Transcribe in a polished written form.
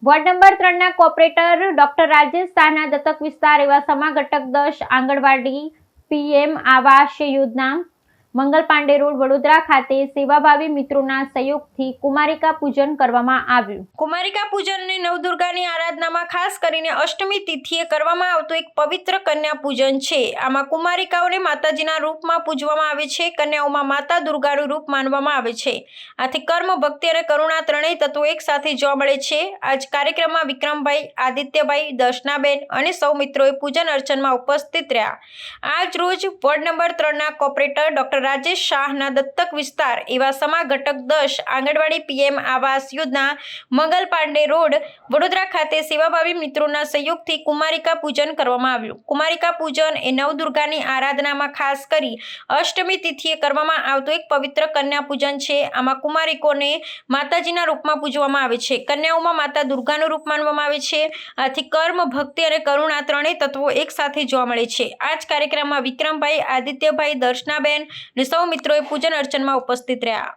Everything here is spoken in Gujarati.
વોર્ડ નંબર 3ના કોર્પોરેટર ડોક્ટર રાજેશ શાહના દત્તક વિસ્તાર એવા સમા ઘટક 10 આંગણવાડી પીએમ આવાસ યોજના મંગલ પાંડે રોડ વડોદરા ખાતે સેવાભાવી મિત્રોના સહયોગથી કુમારિકા પૂજન કરવામાં આવ્યું। કુમારિકા પૂજન અને નવદુર્ગાની આરાધનામાં ખાસ કરીને અષ્ટમી તિથિએ કરવામાં આવતું એક પવિત્ર કન્યા પૂજન છે। આમાં કુમારિકાઓને માતાજીના રૂપમાં પૂજવામાં આવે છે। કન્યાઓમાં માતા દુર્ગાનું રૂપ માનવામાં આવે છે। આથી કર્મ, ભક્તિ અને કરુણા ત્રણેય તત્વો એક સાથે જોવા મળે છે। આજ કાર્યક્રમમાં વિક્રમભાઈ, આદિત્યભાઈ, દર્શનાબેન અને સૌ મિત્રોએ પૂજન અર્ચનમાં ઉપસ્થિત રહ્યા। આજ રોજ વોર્ડ નંબર 3ના કોર્પોરેટર ડોક્ટર રાજેશ શાહના દત્તક વિસ્તાર એવા સમા ઘટક 10 આંગણવાડી પીએમ આવાસ યોજના મંગલ પાંડે રોડ વડોદરા ખાતે સેવાભાવી મિત્રોના સહયોગથી કુમારિકા પૂજન કરવામાં આવ્યું। કુમારિકા પૂજન એ નવદુર્ગાની આરાધનામાં ખાસ કરી અષ્ટમી તિથિએ કરવામાં આવતું એક પવિત્ર કન્યા પૂજન છે। આમાં કુમારિકોને માતાજીના રૂપમાં પૂજવામાં આવે છે। કન્યાઓમાં માતા દુર્ગાનું રૂપ માનવામાં આવે છે। આથી કર્મ, ભક્તિ અને કરુણા ત્રણેય તત્વો એક સાથે જોવા મળે છે। આ જ કાર્યક્રમમાં વિક્રમભાઈ, આદિત્યભાઈ, દર્શનાબેન અને સૌ મિત્રોએ પૂજન અર્ચનમાં ઉપસ્થિત રહ્યા।